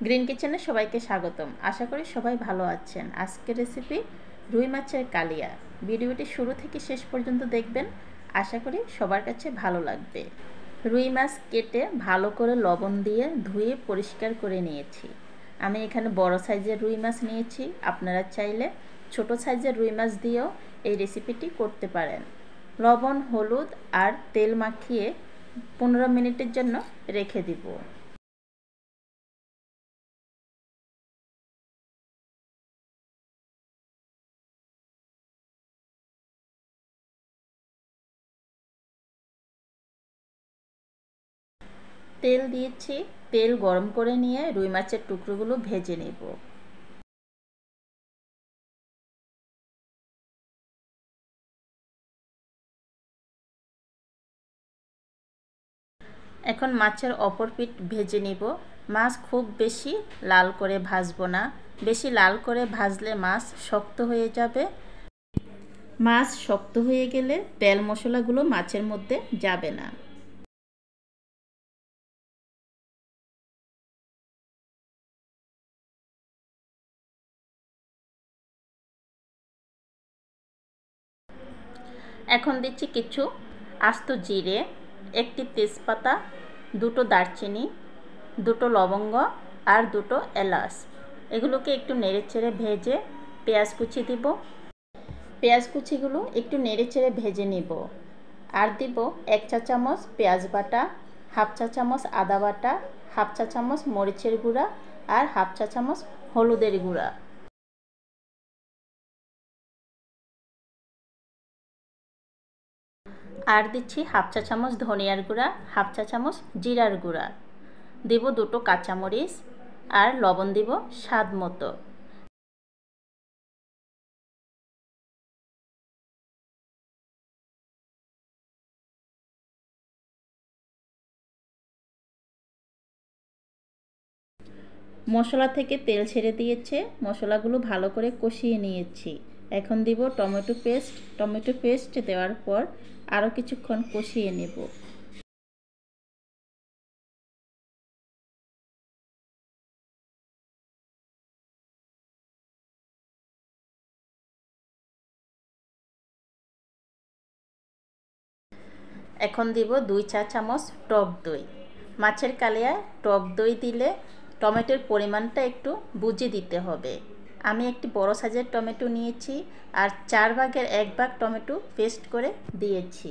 Green কিচেনে সবাইকে স্বাগতম। আশা করি সবাই ভালো আছেন। আজকের রেসিপি রুই মাছের কালিয়া। ভিডিওটি শুরু থেকে শেষ পর্যন্ত দেখবেন, আশা করি সবার কাছে ভালো লাগবে। রুই মাছ কেটে ভালো করে লবণ দিয়ে ধুয়ে পরিষ্কার করে নিয়েছি। আমি এখানে বড় সাইজের রুই মাছ নিয়েছি, আপনারা চাইলে ছোট সাইজের রুই মাছ দিয়েও এই রেসিপিটি করতে পারেন। লবণ, হলুদ আর তেল মাখিয়ে 15 মিনিটের জন্য রেখে দিব। তেল দিয়েছি, তেল গরম করে নিয়ে রুই মাছের টুকরোগুলো ভেজে নেব। এখন মাছের অপর পিঠ ভেজে নিব। মাছ খুব বেশি লাল করে ভাজবো না, বেশি লাল করে ভাজলে মাছ শক্ত হয়ে যাবে। মাছ শক্ত হয়ে গেলে তেল মশলাগুলো মাছের মধ্যে যাবে না। এখন দিচ্ছি কিছু আস্ত জিরে, একটি তেজপাতা, দুটো দারচিনি, দুটো লবঙ্গ আর দুটো এলাচ। এগুলোকে একটু নেড়েচেড়ে ভেজে পেঁয়াজ কুচি দিব। পেঁয়াজ কুচিগুলো একটু নেড়েচেড়ে ভেজে নিব। আর দিব 1 চা চামচ পেঁয়াজ বাটা, হাফ চা চামচ আদা বাটা, হাফ চা চামচ মরিচের গুঁড়া আর হাফ চা চামচ হলুদের গুঁড়া। আর দিচ্ছি হাফ চা চামচ ধনিয়ার গুঁড়া, হাফ চা চামচ জিরার গুঁড়া। দেব দুটো কাঁচামরিচ আর লবণ দিব স্বাদ মতো। মশলা থেকে তেল ছেড়ে দিয়েছে, মশলাগুলো ভালো করে কষিয়ে নিয়েছি। এখন দিব টমেটো পেস্ট। টমেটো পেস্ট দেওয়ার পর আরও কিছুক্ষণ কষিয়ে নেব। এখন দিব 2 চা চামচ টক দই। মাছের কালিয়ায় টক দই দিলে টমেটোর পরিমাণটা একটু বুঝে দিতে হবে। আমি একটি বড় সাইজের টমেটো নিয়েছি আর 4 ভাগের 1 ভাগ টমেটো পেস্ট করে দিয়েছি।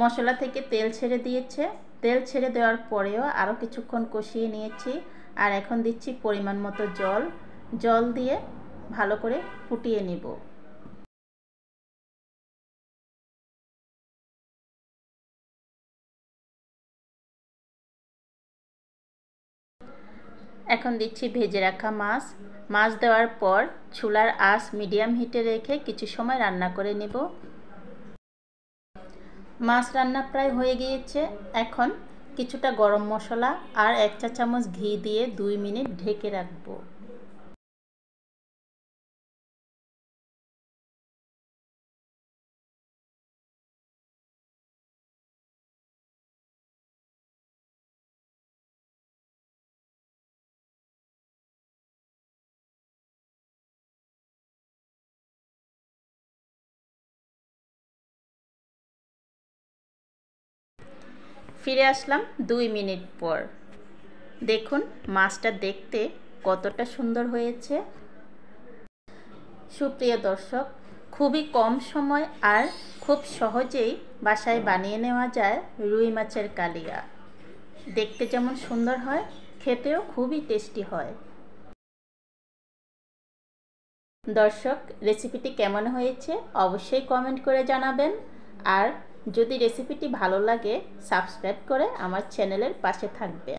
মশলা থেকে তেল ছেড়ে দিয়েছে, তেল ছেড়ে দেওয়ার পরেও আরও কিছুক্ষণ কষিয়ে নিয়েছি। আর এখন দিচ্ছি পরিমাণ মতো জল। জল দিয়ে ভালো করে ফুটিয়ে নিব। এখন দিচ্ছি ভেজে রাখা মাছ। মাছ দেওয়ার পর চুলার আঁচ মিডিয়াম হিটে রেখে কিছু সময় রান্না করে নেব। মাছ রান্না প্রায় হয়ে গিয়েছে। এখন কিছুটা গরম মশলা আর 1 চা চামচ ঘি দিয়ে 2 মিনিট ঢেকে রাখবো। ফিরে আসলাম 2 মিনিট পর। দেখুন মাছটা দেখতে কতটা সুন্দর হয়েছে। সুপ্রিয় দর্শক, খুবই কম সময় আর খুব সহজেই বাসায় বানিয়ে নেওয়া যায় রুই মাছের কালিয়া। দেখতে যেমন সুন্দর হয়, খেতেও খুবই টেস্টি হয়। দর্শক, রেসিপিটি কেমন হয়েছে অবশ্যই কমেন্ট করে জানাবেন। আর যদি রেসিপিটি ভালো লাগে সাবস্ক্রাইব করে আমার চ্যানেলের পাশে থাকবেন।